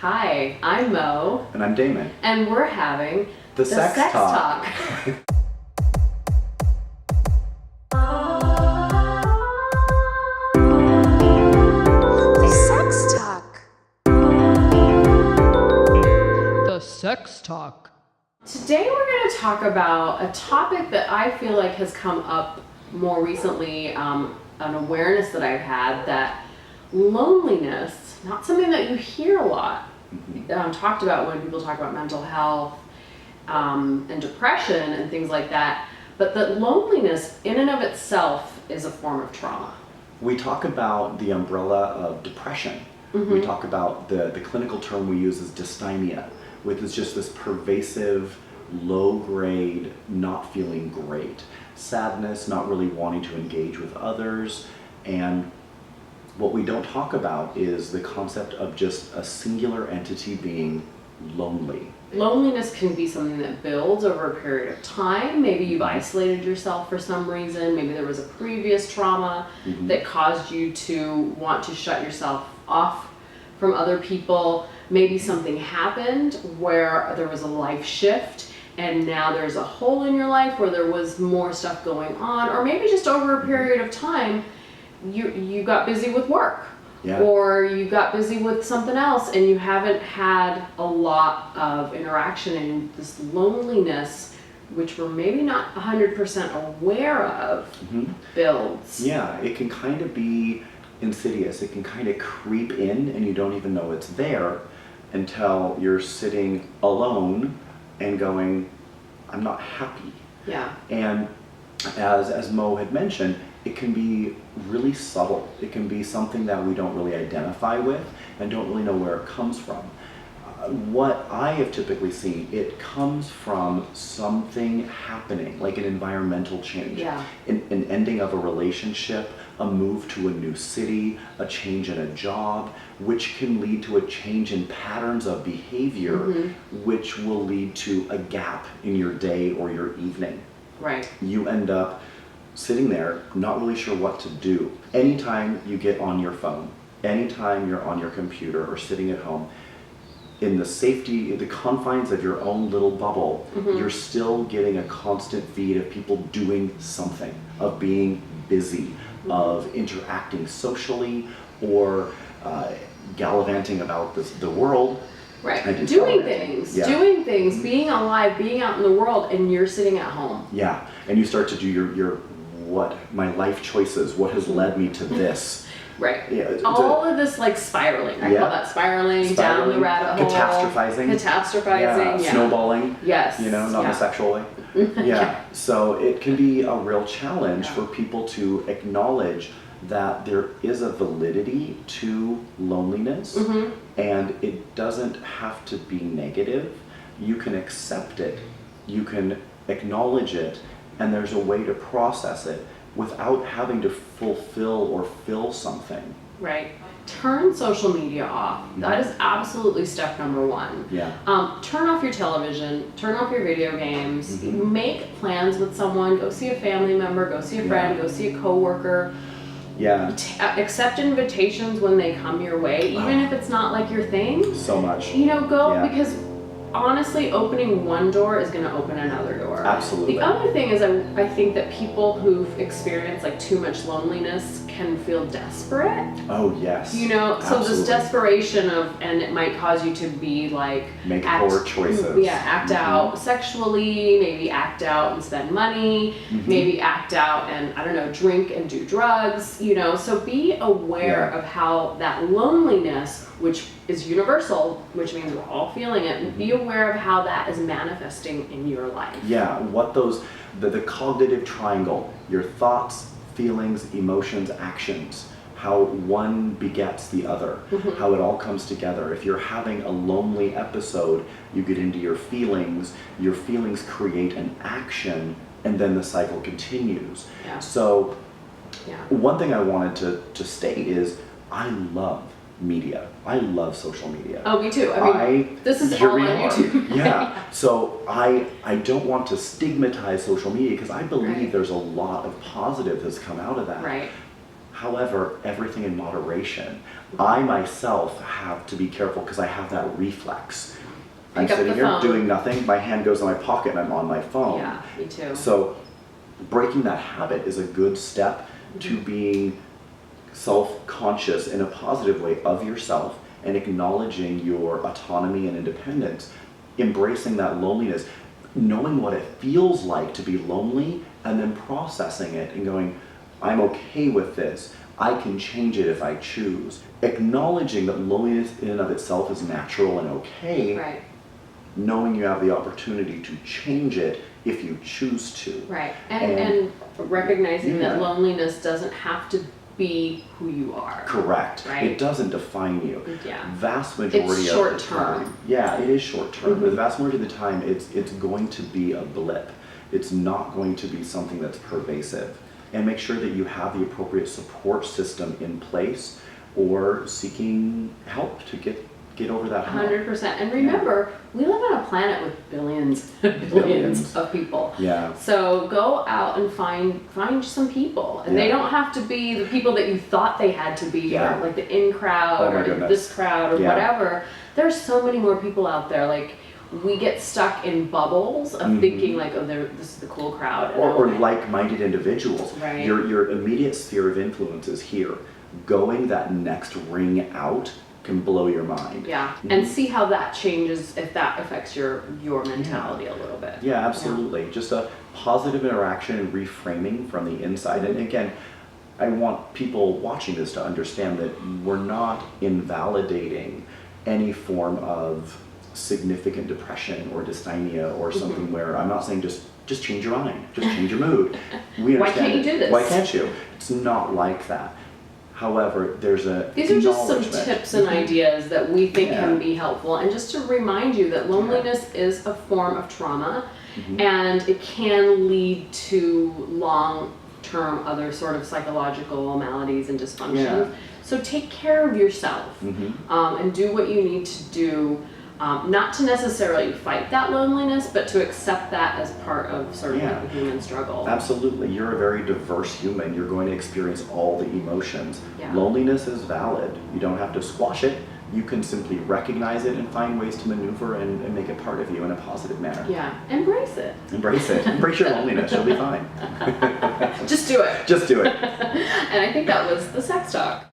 Hi, I'm Mo. And I'm Damon. And we're having the Sex Talk. The Sex Talk. Today we're going to talk about a topic that I feel like has come up more recently, an awareness that I've had that loneliness, not something that you hear a lot talked about when people talk about mental health and depression and things like that, but that loneliness in and of itself is a form of trauma. We talk about the umbrella of depression. We talk about the clinical term we use is dysthymia, which is just this pervasive, low-grade, not feeling great. Sadness, not really wanting to engage with others, and what we don't talk about is the concept of just a singular entity being lonely. Loneliness can be something that builds over a period of time. Maybe you've isolated yourself for some reason. Maybe there was a previous trauma that caused you to want to shut yourself off from other people. Maybe something happened where there was a life shift and now there's a hole in your life where there was more stuff going on, or maybe just over a period of time you got busy with work, or you got busy with something else and you haven't had a lot of interaction, and this loneliness, which we're maybe not 100% aware of, builds. Yeah, it can kind of be insidious. It can kind of creep in and you don't even know it's there until you're sitting alone and going, I'm not happy. Yeah. And as Mo had mentioned, it can be really subtle. It can be something that we don't really identify with and don't really know where it comes from. What I have typically seen, it comes from something happening, like an environmental change, an ending of a relationship, a move to a new city, a change in a job, which can lead to a change in patterns of behavior, which will lead to a gap in your day or your evening. Right. You end up sitting there, not really sure what to do. Anytime you get on your phone, anytime you're on your computer or sitting at home, in the safety, the confines of your own little bubble, you're still getting a constant feed of people doing something, of being busy, of interacting socially, or gallivanting about the world. Right, doing things, being alive, being out in the world, and you're sitting at home. Yeah, and you start to do your my life choices, what has led me to this. Right. Yeah, all of this like spiraling. I call that spiraling down the rabbit hole. Catastrophizing. Yeah. Snowballing. Yes. Not in a sexual way. So it can be a real challenge for people to acknowledge that there is a validity to loneliness, and it doesn't have to be negative. You can accept it, you can acknowledge it, and there's a way to process it without having to fulfill or fill something. Right. Turn social media off. That is absolutely step number one. Yeah. Turn off your television, turn off your video games, make plans with someone, go see a family member, go see a friend, go see a coworker. Yeah. Accept invitations when they come your way, even if it's not like your thing. So much. Go, because honestly, opening one door is going to open another door. Absolutely. The other thing is I think that people who've experienced like too much loneliness can feel desperate. Oh, yes. So this desperation and it might cause you to be like... Make poor choices. Yeah, act out sexually, maybe act out and spend money, maybe act out and, I don't know, drink and do drugs, So be aware of how that loneliness, which is universal, which means we're all feeling it, be aware of how that is manifesting in your life. Yeah, what the cognitive triangle, your thoughts, feelings, emotions, actions, how one begets the other, how it all comes together. If you're having a lonely episode, you get into your feelings create an action, and then the cycle continues. Yeah. So one thing I wanted to state is I love media. I love social media. Oh, me too. I mean, this is all on YouTube. Yeah. So I don't want to stigmatize social media because I believe there's a lot of positive that's come out of that. Right. However, everything in moderation. I myself have to be careful because I have that reflex. I'm Pick up sitting the here phone. doing nothing, my hand goes in my pocket and I'm on my phone. Yeah, me too. So breaking that habit is a good step to being self-conscious in a positive way of yourself and acknowledging your autonomy and independence, embracing that loneliness, knowing what it feels like to be lonely, and then processing it and going, I'm okay with this. I can change it if I choose. Acknowledging that loneliness in and of itself is natural and okay, Right. knowing you have the opportunity to change it if you choose to. Right. And recognizing that Yeah. loneliness doesn't have to be who you are. Correct. Right. It doesn't define you. Yeah. Vast majority It's of short the term. time. Yeah, it is short term. But the vast majority of the time, it's going to be a blip. It's not going to be something that's pervasive. And make sure that you have the appropriate support system in place or seeking help to get over that hump. 100%. And remember, we live on a planet with billions and billions of people. Yeah. So go out and find some people. And they Yeah. don't have to be the people that you thought they had to be, Yeah. or like the in crowd Oh my or goodness. this crowd or Yeah. whatever. There's so many more people out there. Like, we get stuck in bubbles of thinking like, oh, this is the cool crowd. And Or like-minded individuals. Right. Your immediate sphere of influence is here. Going that next ring out can blow your mind. yeah, and see how that changes, if that affects your mentality a little bit. Yeah, absolutely. Just a positive interaction and reframing from the inside. And again, I want people watching this to understand that we're not invalidating any form of significant depression or dysthymia or something where I'm not saying just change your mind, just change your mood. We Why understand can't you do this? Why can't you? It's not like that. However, there's a These are just some acknowledgement. tips and ideas that we think Yeah. can be helpful. And just to remind you that loneliness is a form of trauma and it can lead to long-term other sort of psychological maladies and dysfunctions. Yeah. So take care of yourself and do what you need to do. Not to necessarily fight that loneliness, but to accept that as part of sort of Yeah. like the human struggle. Absolutely. You're a very diverse human. You're going to experience all the emotions. Yeah. Loneliness is valid. You don't have to squash it. You can simply recognize it and find ways to maneuver and make it part of you in a positive manner. Yeah, embrace it. Embrace it. Embrace your loneliness. You'll be fine. Just do it. Just do it. And I think that was the sex talk.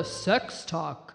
Sex Talk.